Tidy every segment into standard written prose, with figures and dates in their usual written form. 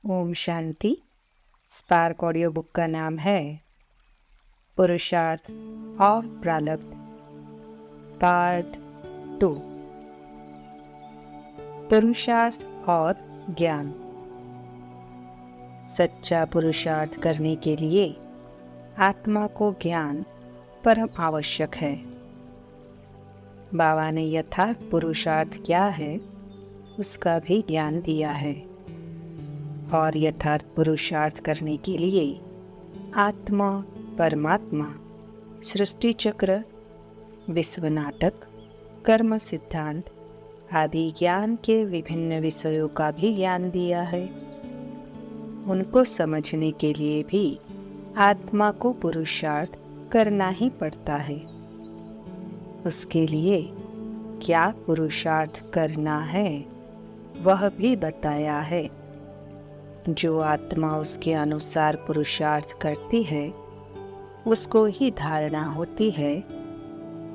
Om Shanti. Spark audio book का नाम है पुरुषार्थ और प्रारब्ध, पार्ट 2। पुरुषार्थ और ज्ञान। सच्चा पुरुषार्थ करने के लिए आत्मा को ज्ञान परम आवश्यक है। बाबा ने यथार्थ पुरुषार्थ क्या है उसका भी ज्ञान दिया है, और यथार्थ पुरुषार्थ करने के लिए आत्मा, परमात्मा, सृष्टि चक्र, विश्व नाटक, कर्म सिद्धांत आदि ज्ञान के विभिन्न विषयों का भी ज्ञान दिया है। उनको समझने के लिए भी आत्मा को पुरुषार्थ करना ही पड़ता है। उसके लिए क्या पुरुषार्थ करना है वह भी बताया है। जो आत्मा उसके अनुसार पुरुषार्थ करती है उसको ही धारणा होती है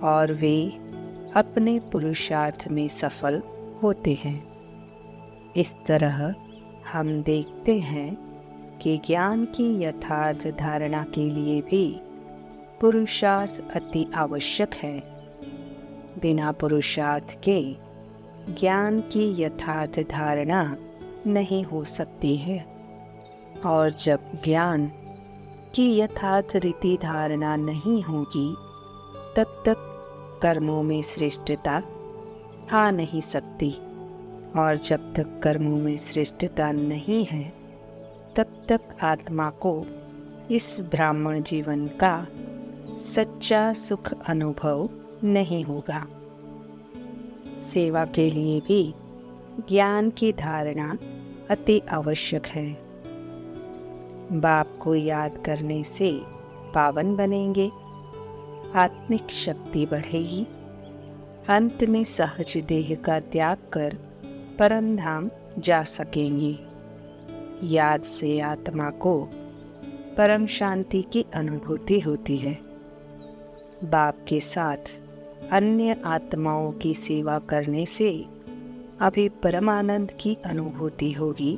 और वे अपने पुरुषार्थ में सफल होते हैं। इस तरह हम देखते हैं कि ज्ञान की यथार्थ धारणा के लिए भी पुरुषार्थ अति आवश्यक है। बिना पुरुषार्थ के ज्ञान की यथार्थ धारणा नहीं हो सकती है, और जब ज्ञान की यथार्थ रीति धारणा नहीं होगी तब तक कर्मों में श्रेष्ठता आ नहीं सकती, और जब तक कर्मों में श्रेष्ठता नहीं है तब तक आत्मा को इस ब्राह्मण जीवन का सच्चा सुख अनुभव नहीं होगा। सेवा के लिए भी ज्ञान की धारणा अति आवश्यक है। बाप को याद करने से पावन बनेंगे, आत्मिक शक्ति बढ़ेगी, अंत में सहज देह का त्याग कर परम धाम जा सकेंगे। याद से आत्मा को परम शांति की अनुभूति होती है। बाप के साथ अन्य आत्माओं की सेवा करने से अभी परमानंद की अनुभूति होगी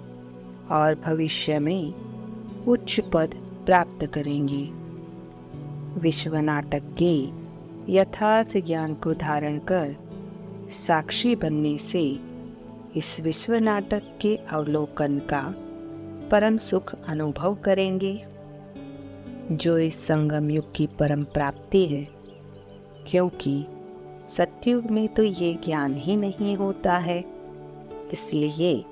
और भविष्य में उच्च पद प्राप्त करेंगे। विश्व नाटक के यथार्थ ज्ञान को धारण कर साक्षी बनने से इस विश्व नाटक के अवलोकन का परम सुख अनुभव करेंगे, जो इस संगम युग की परम प्राप्ति है। क्योंकि सतयुग में तो ये ज्ञान ही नहीं होता है, इसलिए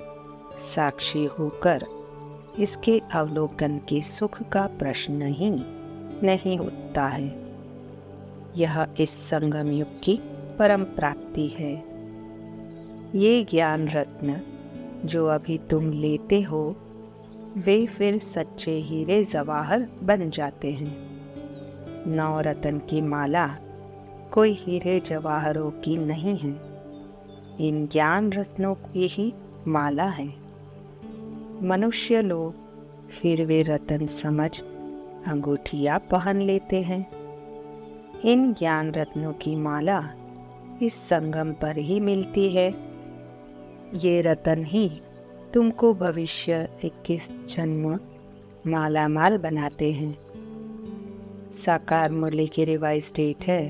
साक्षी होकर इसके अवलोकन के सुख का प्रश्न ही नहीं उठता है। यह इस संगम युग की परम प्राप्ति है। ये ज्ञान रत्न जो अभी तुम लेते हो वे फिर सच्चे हीरे जवाहर बन जाते हैं। 9 रत्न की माला कोई हीरे जवाहरों की नहीं है, इन ज्ञान रत्नों की ही माला है। मनुष्य लोग फिर वे रत्न समझ अंगूठियां पहन लेते हैं। इन ज्ञान रत्नों की माला इस संगम पर ही मिलती है। ये रत्न ही तुमको भविष्य 21 जन्म माला माल बनाते हैं। साकार मुरली की रिवाइज डेट है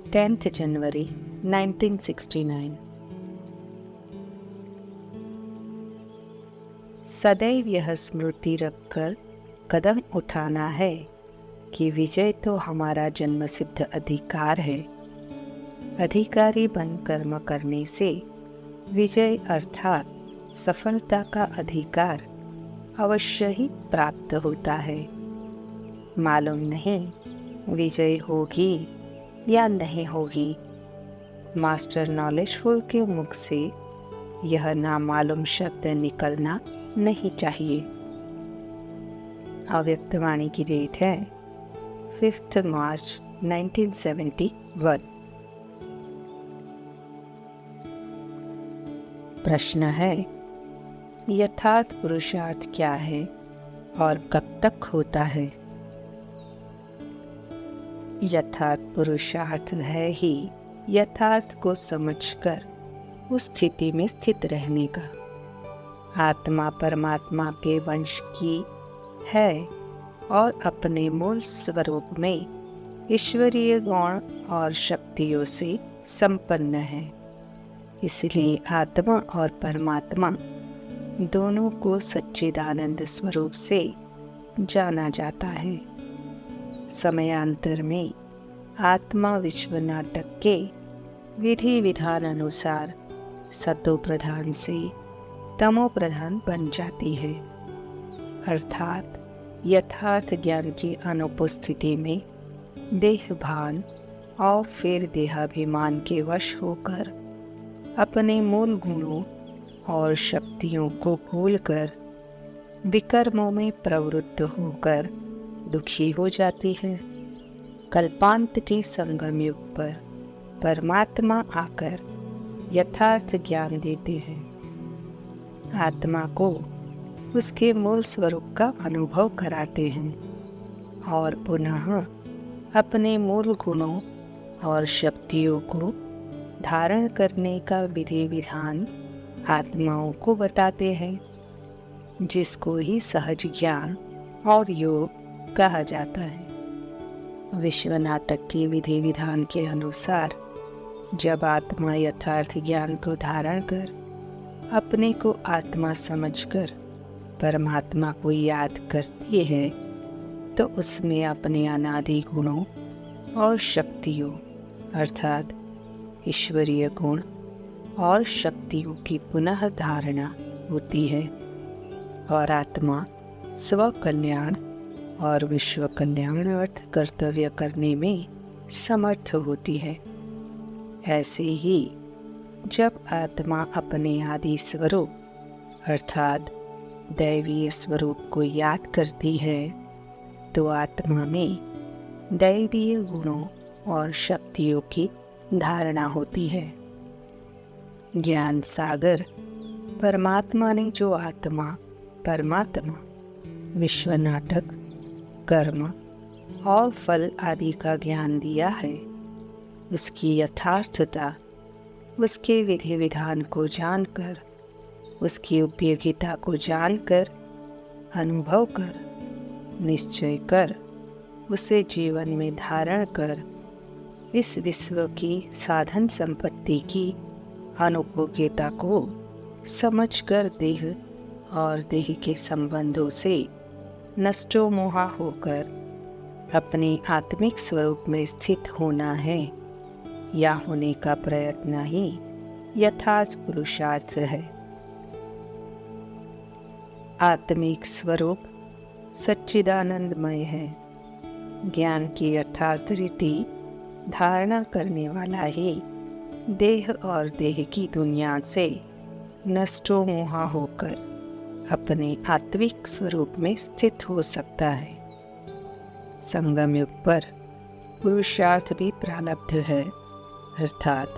10 जनवरी 1969। सदैव यह स्मृति रखकर कदम उठाना है कि विजय तो हमारा जन्मसिद्ध अधिकार है। अधिकारी बन कर्म करने से विजय अर्थात सफलता का अधिकार अवश्य ही प्राप्त होता है। मालूम नहीं विजय होगी या नहीं होगी। मास्टर नॉलेजफुल के मुख से यह नामालूम शब्द निकलना नहीं चाहिए। अव्यक्त वाणी की डेट है 5 मार्च 1971। प्रश्न है, यथार्थ पुरुषार्थ क्या है और कब तक होता है? यथार्थ पुरुषार्थ है ही यथार्थ को समझकर उस स्थिति में स्थित रहने का। आत्मा परमात्मा के वंश की है और अपने मूल स्वरूप में ईश्वरीय गुण और शक्तियों से संपन्न है। इसलिए आत्मा और परमात्मा दोनों को सच्चिदानंद स्वरूप से जाना जाता है। समयांतर में आत्मा विश्व नाटक के विधि विधान अनुसार सतो प्रधान से तमो प्रधान बन जाती है, अर्थात यथार्थ ज्ञान की अनुपस्थिति में देह भान और फिर देहाभिमान के वश होकर अपने मूल गुणों और शक्तियों को भूलकर विकर्मों में प्रवृत्त होकर दुखी हो जाती है। कल्पांत के संगम युग पर परमात्मा आकर यथार्थ ज्ञान देते हैं। आत्मा को उसके मूल स्वरूप का अनुभव कराते हैं और पुनः अपने मूल गुणों और शक्तियों को धारण करने का विधि विधान आत्माओं को बताते हैं, जिसको ही सहज ज्ञान और योग कहा जाता है। विश्व नाटक के विधि विधान के अनुसार जब आत्मा यथार्थ ज्ञान को धारण कर अपने को आत्मा समझकर परमात्मा को याद करती है, तो उसमें अपने अनादि गुणों और शक्तियों अर्थात ईश्वरीय गुण और शक्तियों की पुनः धारणा होती है और आत्मा स्व कल्याण और विश्व कल्याण अर्थ कर्तव्य करने में समर्थ होती है। ऐसे ही जब आत्मा अपने आदि स्वरूप अर्थात दैवीय स्वरूप को याद करती है, तो आत्मा में दैवीय गुणों और शक्तियों की धारणा होती है। ज्ञान सागर परमात्मा ने जो आत्मा परमात्मा विश्व नाटक कर्म और फल आदि का ज्ञान दिया है, उसकी यथार्थता उसके विधि विधान को जानकर, उसकी उपयोगिता को जानकर, अनुभव कर, निश्चय कर, उसे जीवन में धारण कर, इस विश्व की साधन संपत्ति की अनुपयोगिता को समझकर देह और देह के संबंधों से नष्टो मोहा होकर अपने आत्मिक स्वरूप में स्थित होना है या होने का प्रयत्न ही यथार्थ पुरुषार्थ है। आत्मिक स्वरूप सच्चिदानंदमय है। ज्ञान की यथार्थ रीति धारणा करने वाला ही देह और देह की दुनिया से नष्टो मोहा होकर अपने आत्मिक स्वरूप में स्थित हो सकता है। संगम युग पर पुरुषार्थ भी प्रारब्ध है, अर्थात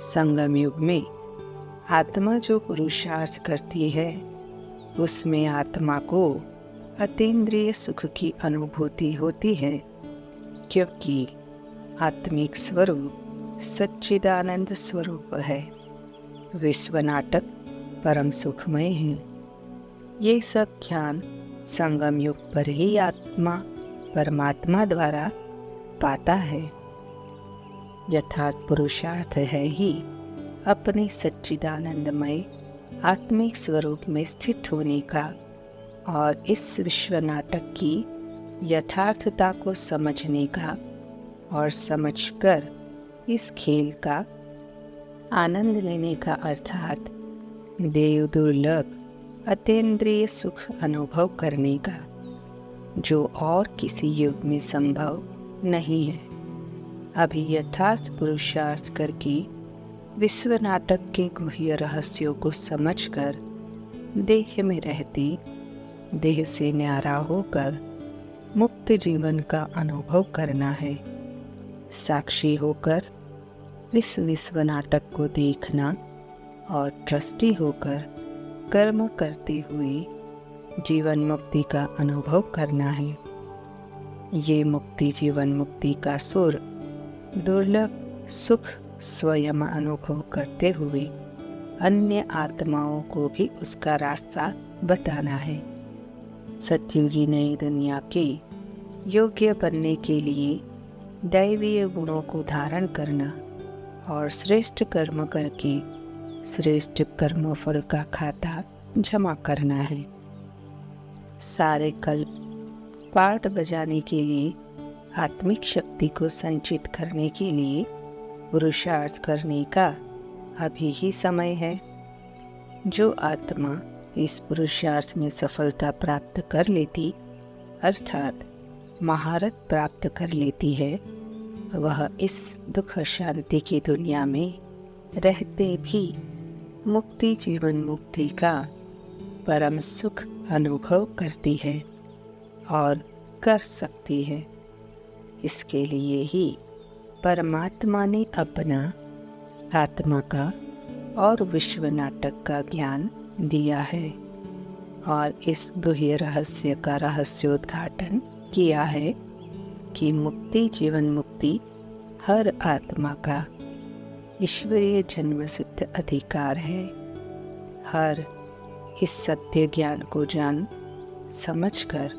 संगम युग में आत्मा जो पुरुषार्थ करती है, उसमें आत्मा को अतीन्द्रिय सुख की अनुभूति होती है, क्योंकि आत्मिक स्वरूप सच्चिदानंद स्वरूप है। विश्व नाटक परम सुखमय है। ये सब ज्ञान संगम युग पर ही आत्मा परमात्मा द्वारा पाता है। यथार्थ पुरुषार्थ है ही अपने सच्चिदानंदमय आत्मिक स्वरूप में स्थित होने का और इस विश्व नाटक की यथार्थता को समझने का और समझकर इस खेल का आनंद लेने का, अर्थात देव दुर्लभ अतीन्द्रिय सुख अनुभव करने का, जो और किसी युग में संभव नहीं है। अभी यथार्थ पुरुषार्थ करके विश्व नाटक के गुह्य रहस्यों को समझकर देह में रहते, देह से न्यारा होकर मुक्त जीवन का अनुभव करना है। साक्षी होकर इस विश्व नाटक को देखना और ट्रस्टी होकर कर्म करते हुए जीवन मुक्ति का अनुभव करना है। ये मुक्ति जीवन मुक्ति का सुर दुर्लभ सुख स्वयं अनुभव करते हुए अन्य आत्माओं को भी उसका रास्ता बताना है। सतयुगी नई दुनिया के योग्य बनने के लिए दैवीय गुणों को धारण करना और श्रेष्ठ कर्म करके श्रेष्ठ कर्मफल का खाता जमा करना है। सारे कल्प पाठ बजाने के लिए आत्मिक शक्ति को संचित करने के लिए पुरुषार्थ करने का अभी ही समय है। जो आत्मा इस पुरुषार्थ में सफलता प्राप्त कर लेती अर्थात महारत प्राप्त कर लेती है, वह इस दुख शांति की दुनिया में रहते भी मुक्ति जीवन मुक्ति का परम सुख अनुभव करती है और कर सकती है। इसके लिए ही परमात्मा ने अपना आत्मा का और विश्व नाटक का ज्ञान दिया है और इस गुह्य रहस्य का रहस्योद्घाटन किया है कि मुक्ति जीवन मुक्ति हर आत्मा का ईश्वरीय जन्म सिद्ध अधिकार है। हर इस सत्य ज्ञान को जान समझकर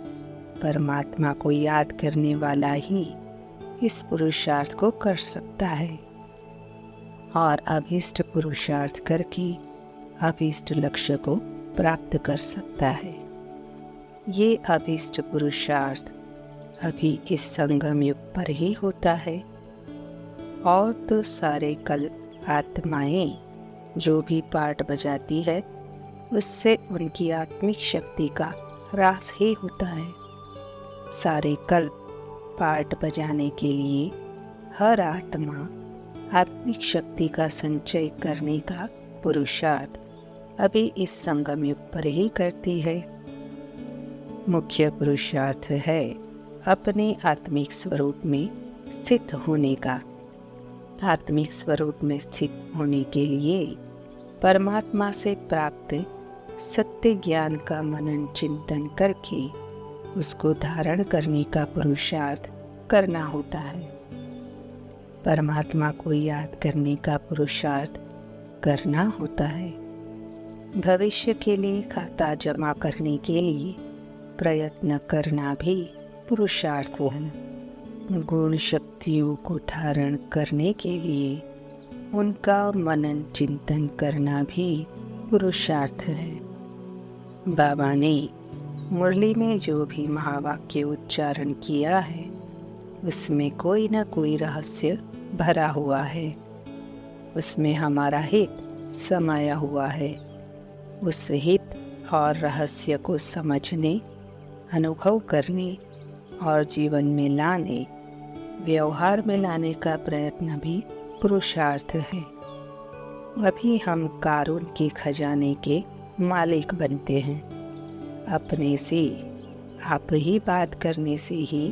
परमात्मा को याद करने वाला ही इस पुरुषार्थ को कर सकता है और अभीष्ट पुरुषार्थ करके अभीष्ट लक्ष्य को प्राप्त कर सकता है। ये अभीष्ट पुरुषार्थ अभी इस संगम युग पर ही होता है और तो सारे कल्प आत्माएं जो भी पाठ बजाती है उससे उनकी आत्मिक शक्ति का ह्रास ही होता है। सारे कल्प पाठ बजाने के लिए हर आत्मा आत्मिक शक्ति का संचय करने का पुरुषार्थ अभी इस संगम युग पर ही करती है। मुख्य पुरुषार्थ है अपने आत्मिक स्वरूप में स्थित होने का। आत्मिक स्वरूप में स्थित होने के लिए परमात्मा से प्राप्त सत्य ज्ञान का मनन चिंतन करके उसको धारण करने का पुरुषार्थ करना होता है। परमात्मा को याद करने का पुरुषार्थ करना होता है। भविष्य के लिए खाता जमा करने के लिए प्रयत्न करना भी पुरुषार्थ है। गुण शक्तियों को धारण करने के लिए उनका मनन चिंतन करना भी पुरुषार्थ है। बाबा ने मुरली में जो भी महावाक्य उच्चारण किया है उसमें कोई न कोई रहस्य भरा हुआ है। उसमें हमारा हित समाया हुआ है। उस हित और रहस्य को समझने, अनुभव करने और जीवन में लाने, व्यवहार में लाने का प्रयत्न भी पुरुषार्थ है। अभी हम कारून के खजाने के मालिक बनते हैं। अपने से आप ही बात करने से ही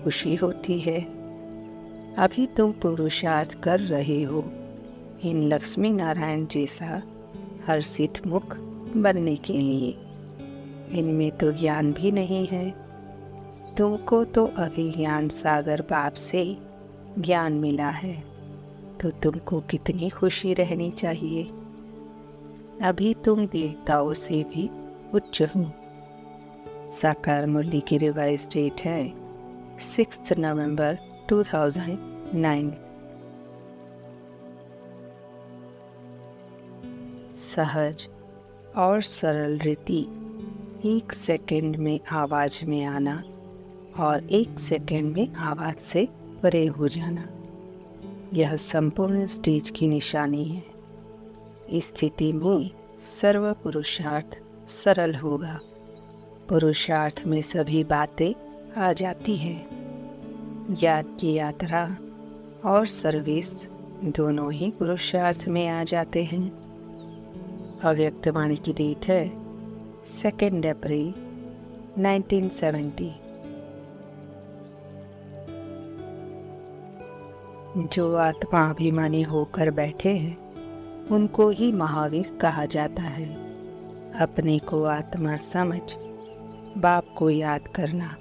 खुशी होती है। अभी तुम पुरुषार्थ कर रहे हो इन लक्ष्मी नारायण जैसा हर्षित मुख बनने के लिए। इनमें तो ज्ञान भी नहीं है। तुमको तो अभी ज्ञान सागर बाप से ज्ञान मिला है, तो तुमको कितनी खुशी रहनी चाहिए। अभी तुम देवताओं से भी उच्च हो। साकार मुरली की रिवाइज डेट है 6 नवंबर 2009। सहज और सरल रीति 1 सेकंड में आवाज में आना और 1 सेकंड में आवाज से परे हो जाना, यह संपूर्ण स्टेज की निशानी है। इस स्थिति में सर्व पुरुषार्थ सरल होगा। पुरुषार्थ में सभी बातें आ जाती हैं। याद की यात्रा और सर्विस दोनों ही पुरुषार्थ में आ जाते हैं। अव्यक्त वाणी की डेट है 2 अप्रैल 1970। जो आत्मा अभिमानी होकर बैठे हैं उनको ही महावीर कहा जाता है। अपने को आत्मा समझ बाप को याद करना।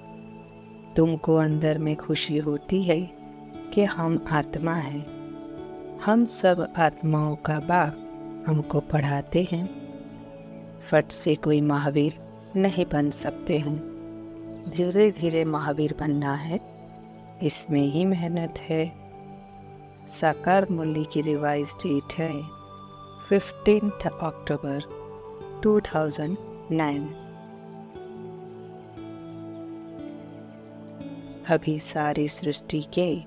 तुमको अंदर में खुशी होती है कि हम आत्मा हैं। हम सब आत्माओं का बाप हमको पढ़ाते हैं। फट से कोई महावीर नहीं बन सकते हैं, धीरे धीरे महावीर बनना है, इसमें ही मेहनत है। साकार मुरली की रिवाइज डेट है 15 अक्टूबर 2009। अभी सारी सृष्टि के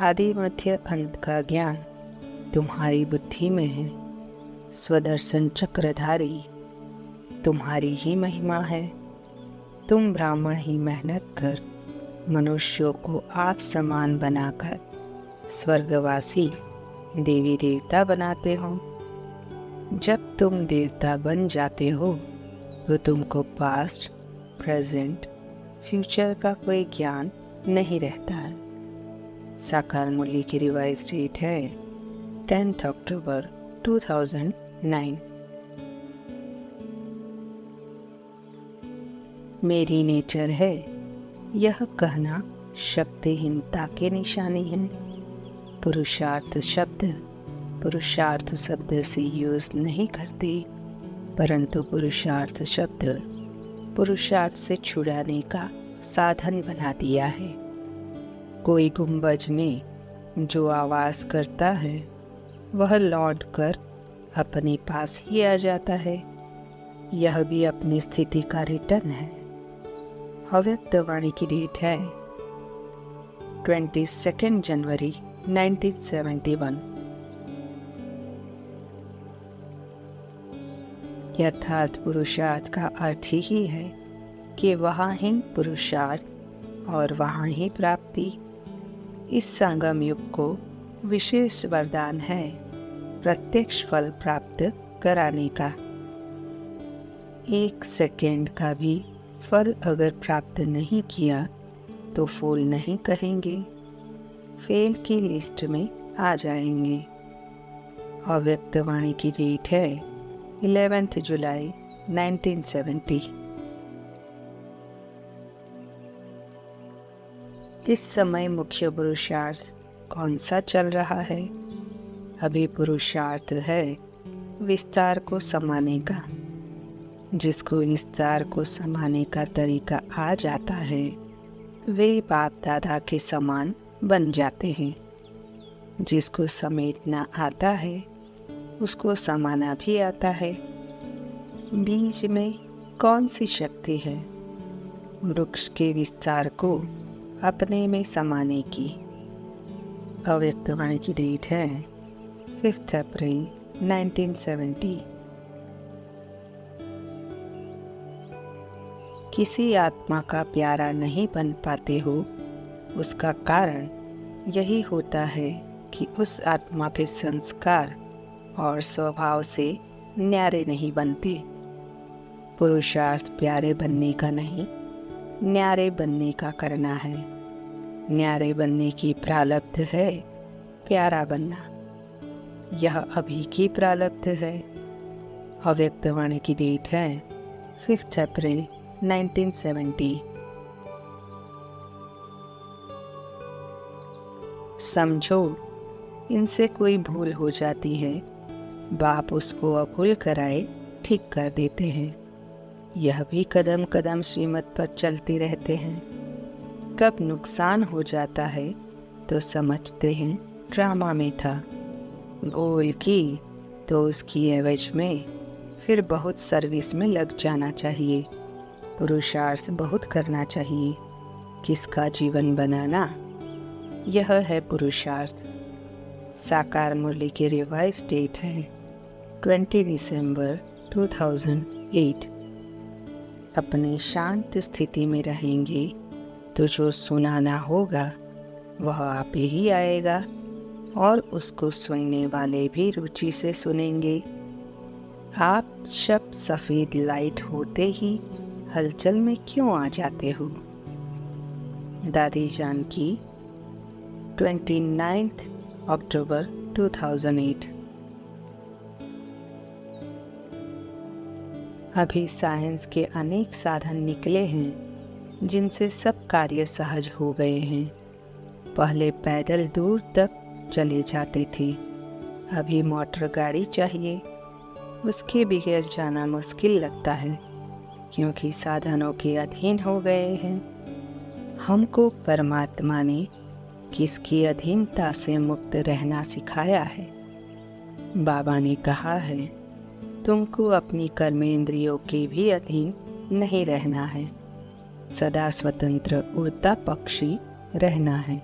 आदि मध्य अंत का ज्ञान तुम्हारी बुद्धि में है। स्वदर्शन चक्रधारी तुम्हारी ही महिमा है। तुम ब्राह्मण ही मेहनत कर मनुष्यों को आप समान बनाकर स्वर्गवासी देवी देवता बनाते हो। जब तुम देवता बन जाते हो तो तुमको पास्ट, प्रेजेंट, फ्यूचर का कोई ज्ञान नहीं रहता है। साकार मुरली की रिवाइज डेट है 10 अक्टूबर 2009। मेरी नेचर है यह कहना शक्तिहीनता के निशानी है। पुरुषार्थ शब्द से यूज नहीं करते, परंतु पुरुषार्थ शब्द पुरुषार्थ से छुड़ाने का साधन बना दिया है। कोई गुंबज में जो आवाज करता है वह लौट कर अपने पास ही आ जाता है। यह भी अपनी स्थिति का रिटर्न है। अव्यक्त वाणी की डेट है 22 जनवरी 1971। यथार्थ पुरुषार्थ का अर्थ ही है कि वहाँ ही पुरुषार्थ और वहाँ ही प्राप्ति। इस संगम युग को विशेष वरदान है प्रत्यक्ष फल प्राप्त कराने का। 1 सेकेंड का भी फल अगर प्राप्त नहीं किया तो फूल नहीं कहेंगे, फेल की लिस्ट में आ जाएंगे। अव्यक्त वाणी की डेट है 11 जुलाई 1970। इस समय मुख्य पुरुषार्थ कौन सा चल रहा है? अभी पुरुषार्थ है विस्तार को समाने का। जिसको विस्तार को समाने का तरीका आ जाता है वे बाप दादा के समान बन जाते हैं। जिसको समेटना आता है उसको समाना भी आता है। बीज में कौन सी शक्ति है वृक्ष के विस्तार को अपने में समाने की? अव्यक्त वाणी की डेट है 5 अप्रैल 1970। किसी आत्मा का प्यारा नहीं बन पाते हो, उसका कारण यही होता है कि उस आत्मा के संस्कार और स्वभाव से न्यारे नहीं बनते। पुरुषार्थ प्यारे बनने का नहीं, न्यारे बनने का करना है। न्यारे बनने की प्रारब्ध है प्यारा बनना, यह अभी की प्रारब्ध है। अव्यक्त वाणी की डेट है 5 अप्रैल 1970। समझो इनसे कोई भूल हो जाती है, बाप उसको अभूल कराए ठीक कर देते हैं। यह भी कदम कदम श्रीमत पर चलते रहते हैं। कब नुकसान हो जाता है तो समझते हैं ड्रामा में था। भूल की तो उसकी एवज में फिर बहुत सर्विस में लग जाना चाहिए। पुरुषार्थ बहुत करना चाहिए। किसका जीवन बनाना, यह है पुरुषार्थ। साकार मुरली की रिवाइज डेट है 20 दिसंबर 2008। अपनी शांत स्थिति में रहेंगे तो जो सुनाना होगा वह आप ही आएगा और उसको सुनने वाले भी रुचि से सुनेंगे। आप शब्द सफ़ेद लाइट होते ही हलचल में क्यों आ जाते हो? दादी जान की 29 अक्टूबर 2008। अभी साइंस के अनेक साधन निकले हैं जिनसे सब कार्य सहज हो गए हैं। पहले पैदल दूर तक चले जाते थे, अभी मोटर गाड़ी चाहिए उसके बगैर जाना मुश्किल लगता है, क्योंकि साधनों के अधीन हो गए हैं। हमको परमात्मा ने किसकी अधीनता से मुक्त रहना सिखाया है? बाबा ने कहा है, तुमको अपनी कर्मेंद्रियों के भी अधीन नहीं रहना है, सदा स्वतंत्र उड़ता पक्षी रहना है।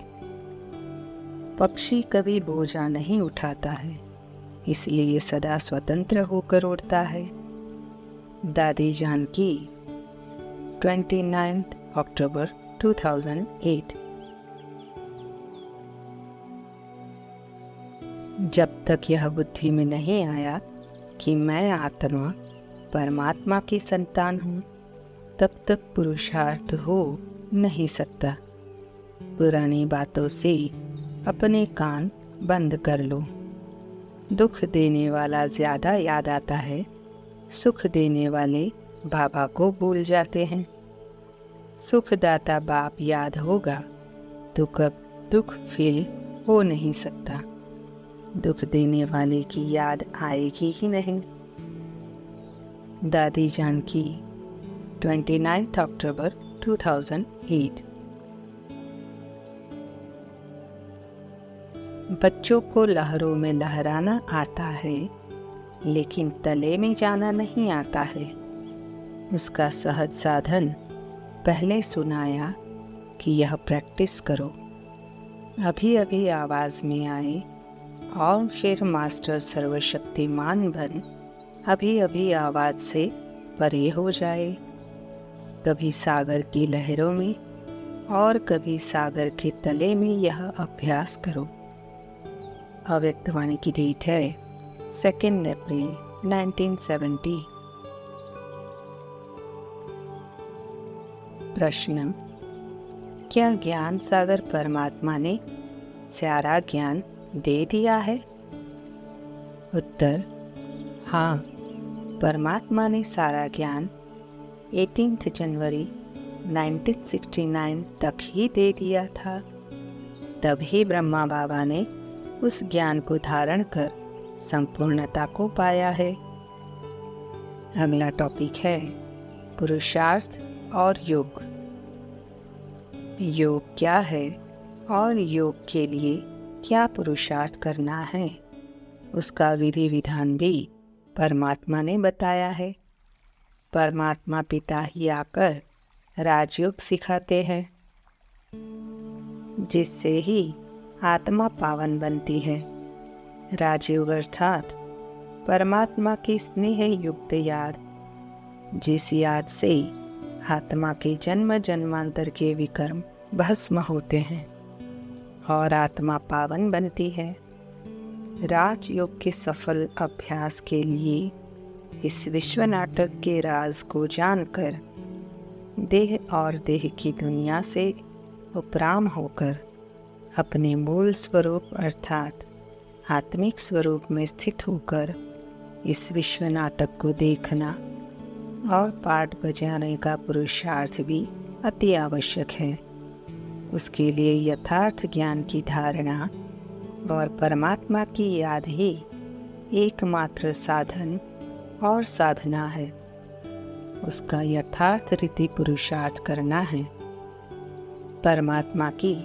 पक्षी कभी बोझा नहीं उठाता है, इसलिए सदा स्वतंत्र होकर उड़ता है। दादी जानकी, 29 अक्टूबर 2008। जब तक यह बुद्धि में नहीं आया कि मैं आत्मा परमात्मा की संतान हूँ, तब तक पुरुषार्थ हो नहीं सकता। पुरानी बातों से अपने कान बंद कर लो। दुख देने वाला ज़्यादा याद आता है, सुख देने वाले बाबा को भूल जाते हैं। सुखदाता बाप याद होगा तो कब दुख फील हो नहीं सकता। दुख देने वाले की याद आएगी ही नहीं। दादी जानकी, 29 अक्टूबर 2008। बच्चों को लहरों में लहराना आता है, लेकिन तले में जाना नहीं आता है। उसका सहज साधन पहले सुनाया कि यह प्रैक्टिस करो। अभी अभी आवाज़ में आए और फिर मास्टर सर्वशक्तिमान बन अभी अभी आवाज़ से परे हो जाए। कभी सागर की लहरों में और कभी सागर के तले में यह अभ्यास करो। अव्यक्तवाणी की डेट है 2 अप्रैल 1970। प्रश्न: क्या ज्ञान सागर परमात्मा ने सारा ज्ञान दे दिया है? उत्तर: हाँ, परमात्मा ने सारा ज्ञान 18 जनवरी 1969 तक ही दे दिया था। तभी ब्रह्मा बाबा ने उस ज्ञान को धारण कर संपूर्णता को पाया है। अगला टॉपिक है पुरुषार्थ और योग। योग क्या है और योग के लिए क्या पुरुषार्थ करना है, उसका विधि विधान भी परमात्मा ने बताया है। परमात्मा पिता ही आकर राजयोग सिखाते हैं, जिससे ही आत्मा पावन बनती है। राजयोग अर्थात परमात्मा की स्नेह युक्त याद, जिस याद से आत्मा के जन्म जन्मांतर के विकर्म भस्म होते हैं और आत्मा पावन बनती है। राजयोग के सफल अभ्यास के लिए इस विश्व नाटक के राज को जानकर देह और देह की दुनिया से उपराम होकर अपने मूल स्वरूप अर्थात आत्मिक स्वरूप में स्थित होकर इस विश्व नाटक को देखना और पाठ बजाने का पुरुषार्थ भी अति आवश्यक है। उसके लिए यथार्थ ज्ञान की धारणा और परमात्मा की याद ही एकमात्र साधन और साधना है। उसका यथार्थ रीति पुरुषार्थ करना है। परमात्मा की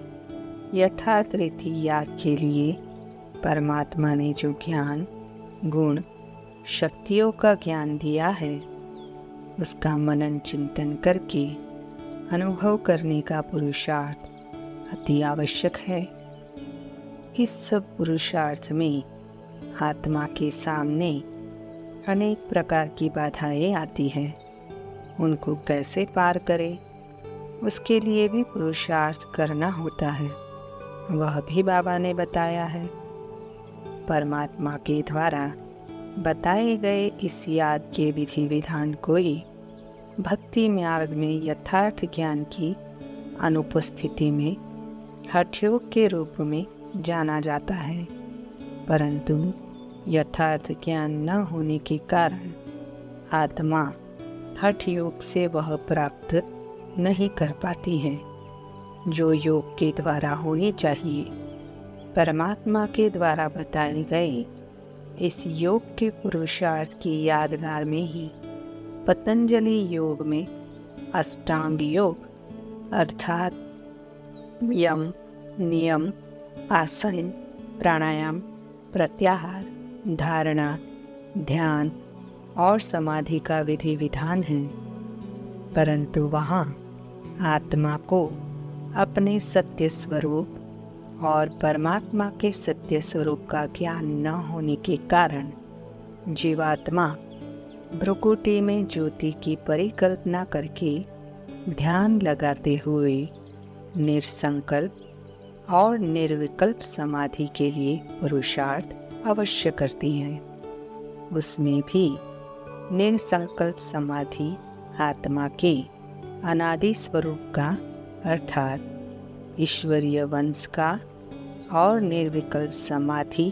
यथार्थ रीति याद के लिए परमात्मा ने जो ज्ञान, गुण, शक्तियों का ज्ञान दिया है, उसका मनन चिंतन करके अनुभव करने का पुरुषार्थ अति आवश्यक है। इस सब पुरुषार्थ में आत्मा के सामने अनेक प्रकार की बाधाएं आती हैं। उनको कैसे पार करें, उसके लिए भी पुरुषार्थ करना होता है। वह भी बाबा ने बताया है। परमात्मा के द्वारा बताए गए इस याद के विधि विधान को ही भक्ति मार्ग में यथार्थ ज्ञान की अनुपस्थिति में हठयोग के रूप में जाना जाता है। परंतु यथार्थ ज्ञान न होने के कारण आत्मा हठ योग से वह प्राप्त नहीं कर पाती है जो योग के द्वारा होनी चाहिए। परमात्मा के द्वारा बताए गए इस योग के पुरुषार्थ की यादगार में ही पतंजलि योग में अष्टांग योग अर्थात यम, नियम, आसन, प्राणायाम, प्रत्याहार, धारणा, ध्यान और समाधि का विधि विधान है। परंतु वहाँ आत्मा को अपने सत्य स्वरूप और परमात्मा के सत्य स्वरूप का ज्ञान न होने के कारण जीवात्मा भ्रुकुटी में ज्योति की परिकल्पना करके ध्यान लगाते हुए निरसंकल्प और निर्विकल्प समाधि के लिए पुरुषार्थ अवश्य करती है। उसमें भी निरसंकल्प समाधि आत्मा के अनादि स्वरूप का अर्थात ईश्वरीय वंश का और निर्विकल्प समाधि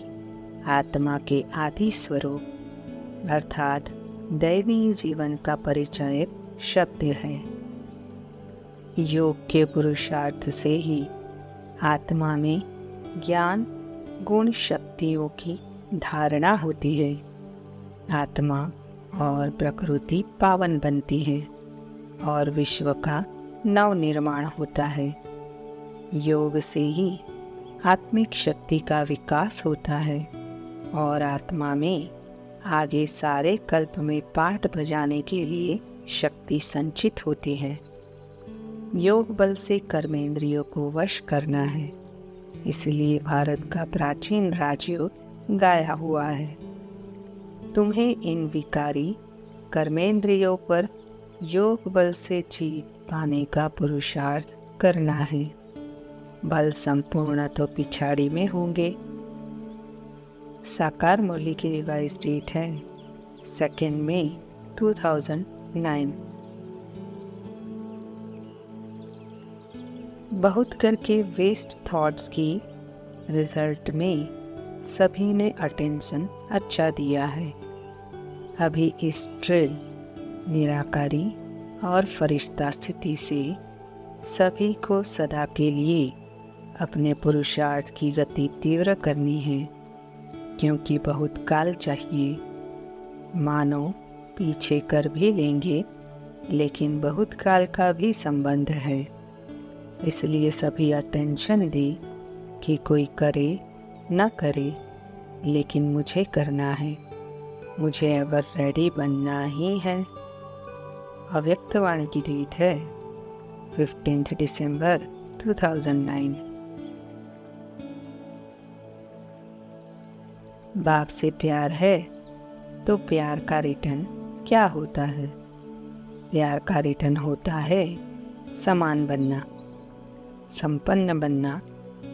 आत्मा के आदि स्वरूप अर्थात दैवी जीवन का परिचय शब्द है। योग के पुरुषार्थ से ही आत्मा में ज्ञान गुण शक्तियों की धारणा होती है। आत्मा और प्रकृति पावन बनती है और विश्व का नवनिर्माण होता है। योग से ही आत्मिक शक्ति का विकास होता है और आत्मा में आगे सारे कल्प में पाठ बजाने के लिए शक्ति संचित होती है। योग बल से कर्मेंद्रियों को वश करना है, इसलिए भारत का प्राचीन राजयोग गाया हुआ है। तुम्हें इन विकारी कर्मेंद्रियों पर योग बल से जीत पाने का पुरुषार्थ करना है। बल संपूर्ण तो पिछाड़ी में होंगे। साकार मुरली की रिवाइज डेट है 2 मई 2009। बहुत करके वेस्ट थॉट्स की रिजल्ट में सभी ने अटेंशन अच्छा दिया है। अभी इस ट्रिल निराकारी और फरिश्ता स्थिति से सभी को सदा के लिए अपने पुरुषार्थ की गति तीव्र करनी है, क्योंकि बहुत काल चाहिए। मानो पीछे कर भी लेंगे, लेकिन बहुत काल का भी संबंध है। इसलिए सभी अटेंशन दे कि कोई करे न करे, लेकिन मुझे करना है। मुझे एवर रेडी बनना ही है। अव्यक्तवाणी की डेट है 15 दिसंबर 2009। बाप से प्यार है तो प्यार का रिटर्न क्या होता है? प्यार का रिटर्न होता है समान बनना, संपन्न बनना,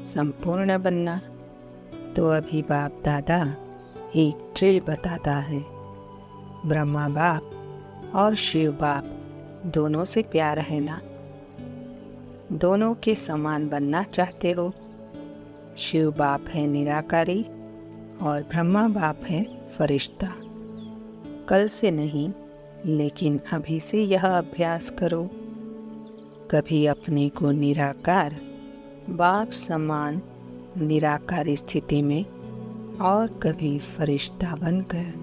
संपूर्ण बनना। तो अभी बाप दादा एक ट्रिल बताता है। ब्रह्मा बाप और शिव बाप दोनों से प्यार है ना? दोनों के समान बनना चाहते हो। शिव बाप है निराकारी और ब्रह्मा बाप है फरिश्ता। कल से नहीं, लेकिन अभी से यह अभ्यास करो। कभी अपने को निराकार बाप समान निराकार स्थिति में और कभी फरिश्ता बनकर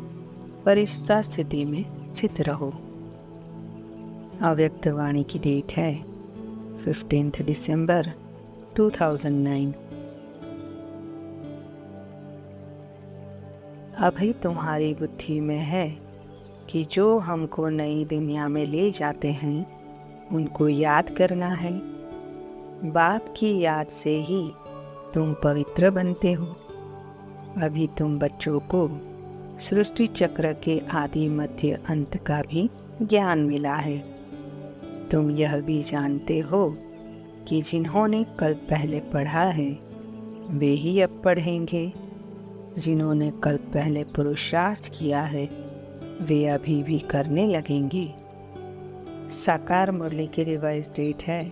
फरिश्ता स्थिति में स्थित रहो। अव्यक्तवाणी की डेट है 15 दिसंबर 2009। अभी तुम्हारी बुद्धि में है कि जो हमको नई दुनिया में ले जाते हैं उनको याद करना है। बाप की याद से ही तुम पवित्र बनते हो। अभी तुम बच्चों को सृष्टि चक्र के आदि मध्य अंत का भी ज्ञान मिला है। तुम यह भी जानते हो कि जिन्होंने कल पहले पढ़ा है वे ही अब पढ़ेंगे। जिन्होंने कल पहले पुरुषार्थ किया है वे अभी भी करने लगेंगे। साकार मुरली की रिवाइज डेट है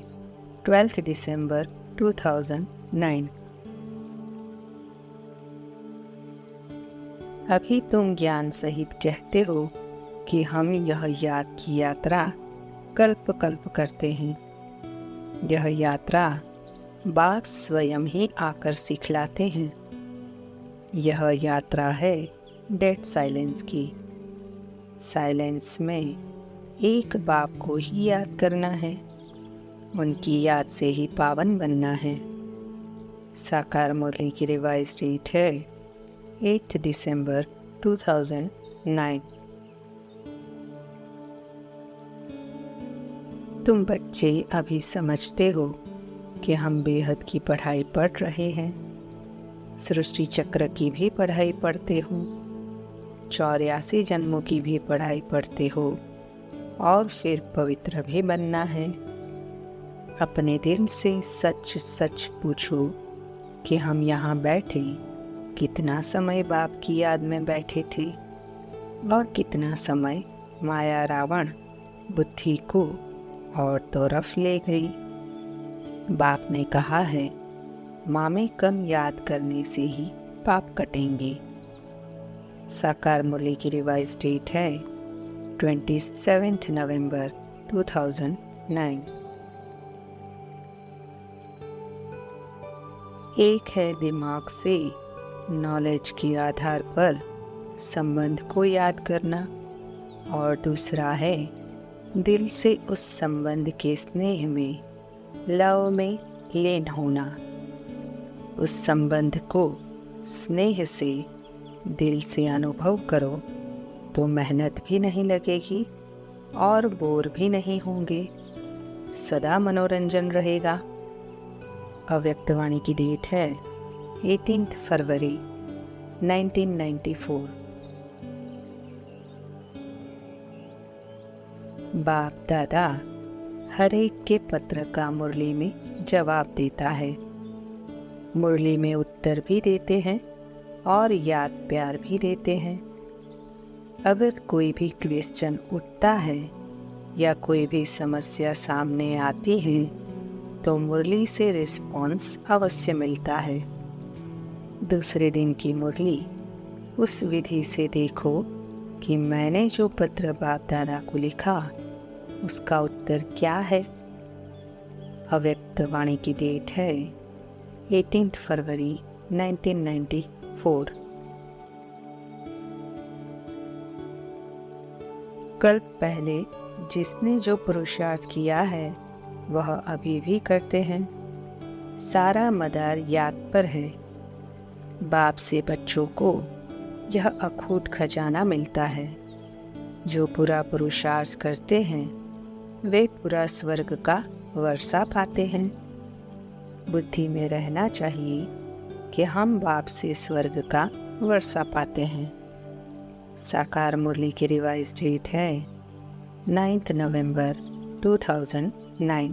12 दिसंबर 2009। अभी तुम ज्ञान सहित कहते हो कि हम यह याद की यात्रा कल्प कल्प करते हैं। यह यात्रा बाप स्वयं ही आकर सिखलाते हैं। यह यात्रा है डेड साइलेंस की। साइलेंस में एक बाप को ही याद करना है, उनकी याद से ही पावन बनना है। साकार मुरली की रिवाइज डेट है 8 दिसंबर 2009। तुम बच्चे अभी समझते हो कि हम बेहद की पढ़ाई पढ़ रहे हैं, सृष्टि चक्र की भी पढ़ाई पढ़ते हो, 84 जन्मों की भी पढ़ाई पढ़ते हो और फिर पवित्र भी बनना है। अपने दिल से सच सच पूछो कि हम यहाँ बैठे कितना समय बाप की याद में बैठे थे और कितना समय माया रावण बुद्धि को और तरफ ले गई। बाप ने कहा है, माँ में कम याद करने से ही पाप कटेंगे। साकार मुरली की रिवाइज डेट है 27 नवंबर 2009। एक है दिमाग से नॉलेज के आधार पर संबंध को याद करना और दूसरा है दिल से उस संबंध के स्नेह में, लव में लीन होना। उस संबंध को स्नेह से दिल से अनुभव करो तो मेहनत भी नहीं लगेगी और बोर भी नहीं होंगे, सदा मनोरंजन रहेगा। अव्यक्तवाणी की डेट है 18 फरवरी 1994। बाप दादा हर एक के पत्र का मुरली में जवाब देता है, मुरली में उत्तर भी देते हैं और याद प्यार भी देते हैं। अगर कोई भी क्वेश्चन उठता है या कोई भी समस्या सामने आती है तो मुरली से रिस्पॉन्स अवश्य मिलता है। दूसरे दिन की मुरली उस विधि से देखो कि मैंने जो पत्र बाप दादा को लिखा उसका उत्तर क्या है। अव्यक्तवाणी की डेट है 18 फरवरी 1994। कल पहले जिसने जो पुरुषार्थ किया है वह अभी भी करते हैं। सारा मदार याद पर है। बाप से बच्चों को यह अखूट खजाना मिलता है। जो पूरा पुरुषार्थ करते हैं वे पूरा स्वर्ग का वर्षा पाते हैं। बुद्धि में रहना चाहिए कि हम बाप से स्वर्ग का वर्षा पाते हैं। साकार मुरली की रिवाइज डेट है 9 नवंबर 2009।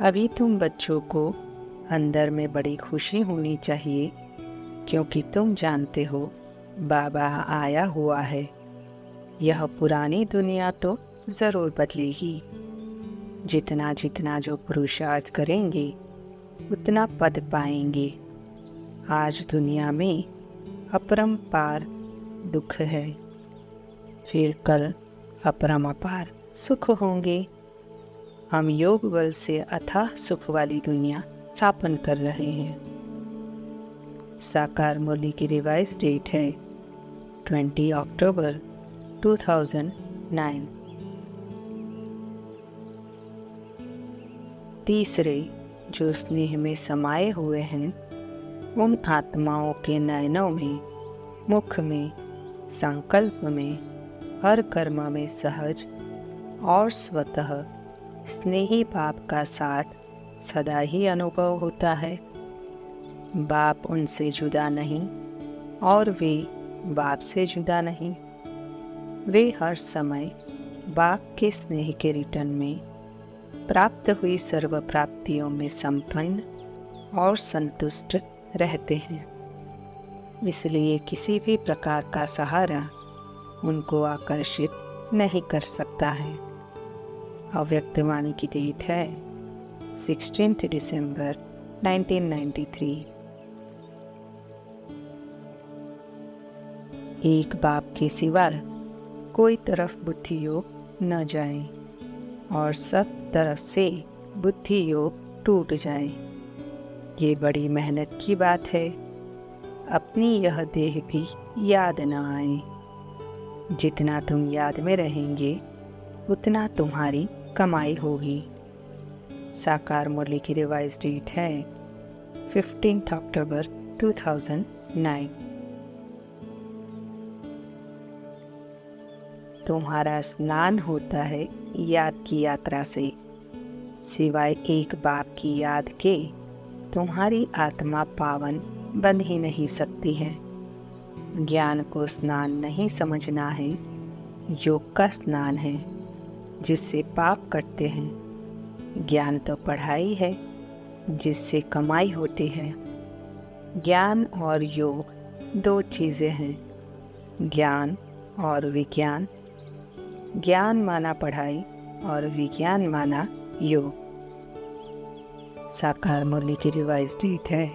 अभी तुम बच्चों को अंदर में बड़ी खुशी होनी चाहिए क्योंकि तुम जानते हो बाबा आया हुआ है। यह पुरानी दुनिया तो ज़रूर बदलेगी। जितना जितना जो पुरुषार्थ करेंगे उतना पद पाएंगे। आज दुनिया में अपरंपार दुख है, फिर कल अपरंपार सुख होंगे। हम योग बल से अथाह सुख वाली दुनिया स्थापन कर रहे हैं। साकार मुरली की रिवाइज डेट है 20 अक्टूबर 2009। तीसरे जो स्नेह में समाये हुए हैं उन आत्माओं के नयनों में, मुख में, संकल्प में, हर कर्म में सहज और स्वतः स्नेही बाप का साथ सदा ही अनुभव होता है। बाप उनसे जुदा नहीं और वे बाप से जुदा नहीं। वे हर समय बाप के स्नेह के रिटर्न में प्राप्त हुई सर्व प्राप्तियों में संपन्न और संतुष्ट रहते हैं। इसलिए किसी भी प्रकार का सहारा उनको आकर्षित नहीं कर सकता है। अव्यक्तवाणी की डेट है 16 दिसंबर 1993। एक बाप के सिवा कोई तरफ बुद्धि योग न जाए और सब तरफ से बुद्धि योग टूट जाए। ये बड़ी मेहनत की बात है। अपनी यह देह भी याद न आए। जितना तुम याद में रहेंगे उतना तुम्हारी कमाई होगी। साकार मुरली की रिवाइज डेट है 15 अक्टूबर 2009। तुम्हारा स्नान होता है याद की यात्रा से। सिवाय एक बाप की याद के तुम्हारी आत्मा पावन बन ही नहीं सकती है। ज्ञान को स्नान नहीं समझना है, योग का स्नान है जिससे पाप कटते हैं। ज्ञान तो पढ़ाई है जिससे कमाई होती है। ज्ञान और योग दो चीज़ें हैं, ज्ञान और विज्ञान। ज्ञान माना पढ़ाई और विज्ञान माना योग। साकार मुरली की रिवाइज डेट है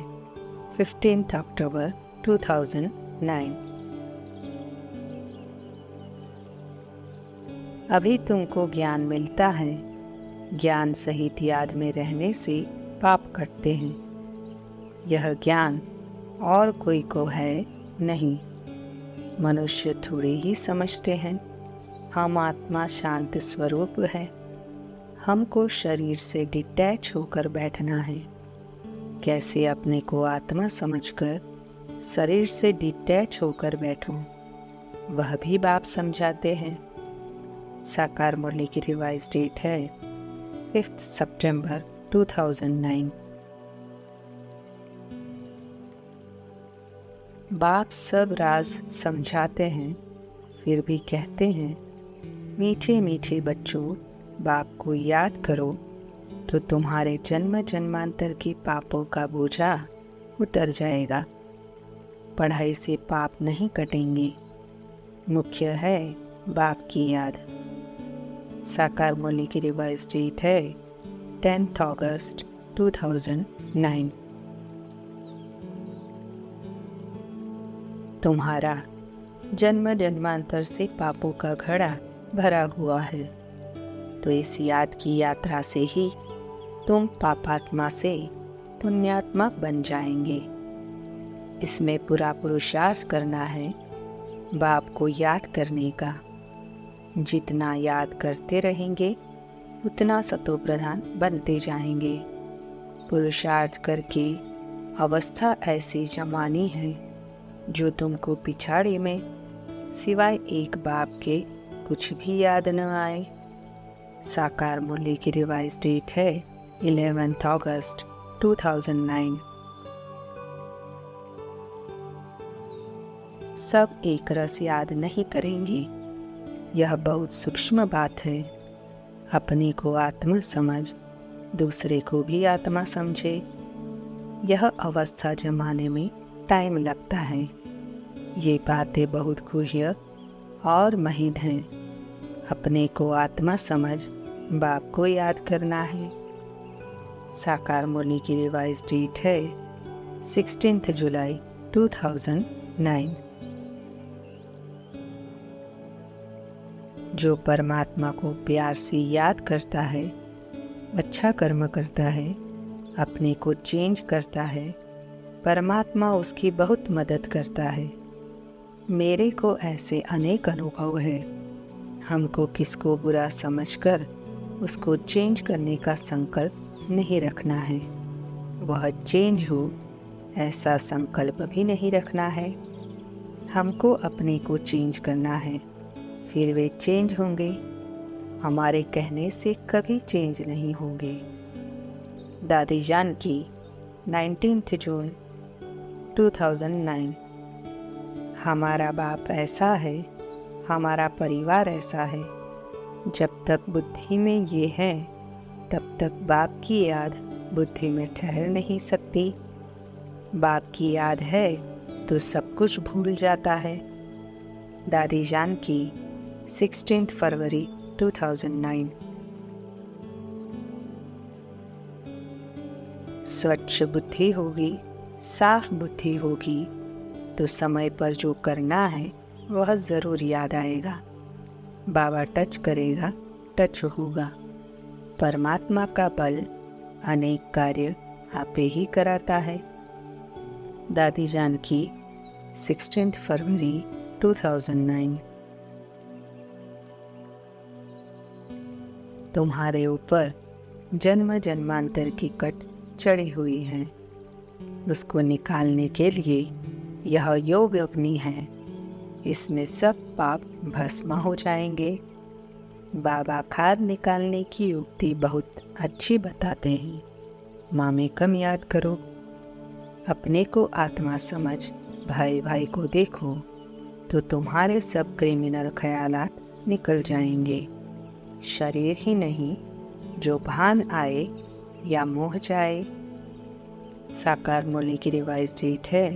15 अक्टूबर 2009। अभी तुमको ज्ञान मिलता है। ज्ञान सहित याद में रहने से पाप कटते हैं। यह ज्ञान और कोई को है नहीं। मनुष्य थोड़े ही समझते हैं। हम आत्मा शांत स्वरूप है। हमको शरीर से डिटैच होकर बैठना है। कैसे अपने को आत्मा समझकर शरीर से डिटैच होकर बैठूं, वह भी बाप समझाते हैं। साकार मुरली की रिवाइज डेट है 5 सितंबर 2009। बाप सब राज समझाते हैं, फिर भी कहते हैं, मीठे मीठे बच्चों, बाप को याद करो तो तुम्हारे जन्म जन्मांतर के पापों का बोझा उतर जाएगा। पढ़ाई से पाप नहीं कटेंगे, मुख्य है बाप की याद। साकार मुरली की रिवाइज डेट है 10 अगस्त 2009। तुम्हारा जन्म जन्मांतर से पापों का घड़ा भरा हुआ है, तो इस याद की यात्रा से ही तुम पापात्मा से पुण्यात्मा बन जाएंगे। इसमें पूरा पुरुषार्थ करना है बाप को याद करने का। जितना याद करते रहेंगे उतना सतो प्रधान बनते जाएंगे। पुरुषार्थ करके अवस्था ऐसी जमानी है जो तुमको पिछाड़ी में सिवाय एक बाप के कुछ भी याद न आए। साकार मुरली की रिवाइज डेट है 11 अगस्त 2009। सब एक रस याद नहीं करेंगे, यह बहुत सूक्ष्म बात है। अपने को आत्मा समझ, दूसरे को भी आत्मा समझे। यह अवस्था जमाने में टाइम लगता है। ये बातें बहुत गुह्य और महीन हैं। अपने को आत्मा समझ बाप को याद करना है। साकार मुरली की रिवाइज डेट है 16 जुलाई 2009। जो परमात्मा को प्यार से याद करता है, अच्छा कर्म करता है, अपने को चेंज करता है, परमात्मा उसकी बहुत मदद करता है। मेरे को ऐसे अनेक अनुभव है। हमको किसको बुरा समझकर उसको चेंज करने का संकल्प नहीं रखना है। वह चेंज हो ऐसा संकल्प भी नहीं रखना है। हमको अपने को चेंज करना है, फिर वे चेंज होंगे। हमारे कहने से कभी चेंज नहीं होंगे। दादी जान की 19 जून 2009। हमारा बाप ऐसा है, हमारा परिवार ऐसा है। जब तक बुद्धि में ये है तब तक बाप की याद बुद्धि में ठहर नहीं सकती। बाप की याद है तो सब कुछ भूल जाता है। दादी जान की 16 फरवरी 2009। स्वच्छ बुद्धि होगी, साफ बुद्धि होगी तो समय पर जो करना है वह ज़रूर याद आएगा। बाबा टच करेगा, टच होगा। परमात्मा का बल अनेक कार्य आपे ही कराता है। दादी जानकी, 16 फरवरी 2009। तुम्हारे ऊपर जन्म जन्मांतर की कट चढ़ी हुई है, उसको निकालने के लिए यह योग अग्नि है। इसमें सब पाप भस्म हो जाएंगे। बाबा खाद निकालने की युक्ति बहुत अच्छी बताते हैं। माँ में कम याद करो, अपने को आत्मा समझ भाई भाई को देखो, तो तुम्हारे सब क्रिमिनल ख्यालात निकल जाएंगे। शरीर ही नहीं, जो भान आए या मोह जाए। साकार मुरली की रिवाइज डेट है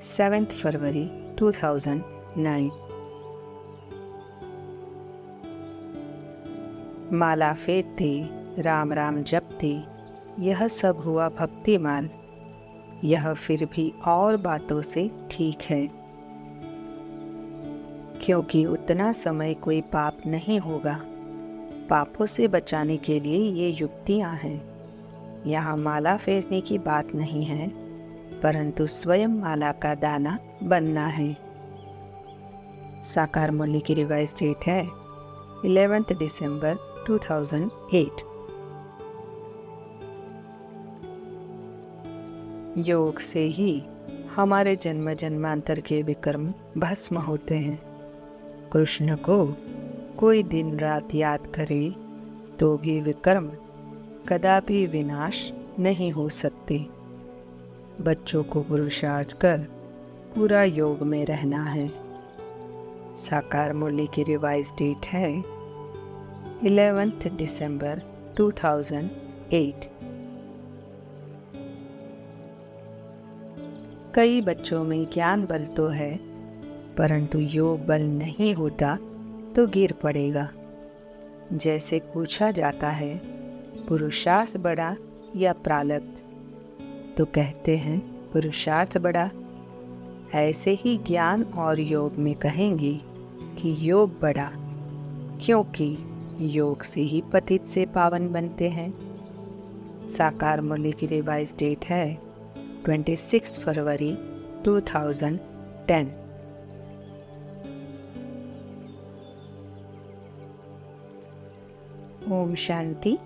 7 फरवरी 2009। माला फेरते, राम राम जपते, यह सब हुआ भक्ति मार्ग। यह फिर भी और बातों से ठीक है, क्योंकि उतना समय कोई पाप नहीं होगा। पापों से बचाने के लिए ये युक्तियाँ हैं। यहाँ माला फेरने की बात नहीं है, परंतु स्वयं माला का दाना बनना है। साकार मुरली की रिवाइज डेट है 11 दिसंबर 2008। योग से ही हमारे जन्म जन्मांतर के विकर्म भस्म होते हैं। कृष्ण को कोई दिन रात याद करे तो भी विकर्म कदापि विनाश नहीं हो सकते। बच्चों को पुरुषार्थ कर पूरा योग में रहना है। साकार मुरली की रिवाइज डेट है 11 दिसंबर 2008। कई बच्चों में ज्ञान बल तो है, परंतु योग बल नहीं होता तो गिर पड़ेगा। जैसे पूछा जाता है पुरुषार्थ बड़ा या प्रारब्ध, तो कहते हैं पुरुषार्थ बड़ा। ऐसे ही ज्ञान और योग में कहेंगे कि योग बड़ा, क्योंकि योग से ही पतित से पावन बनते हैं। साकार मुरली की रिवाइज डेट है 26 फरवरी 2010। ओम शांति।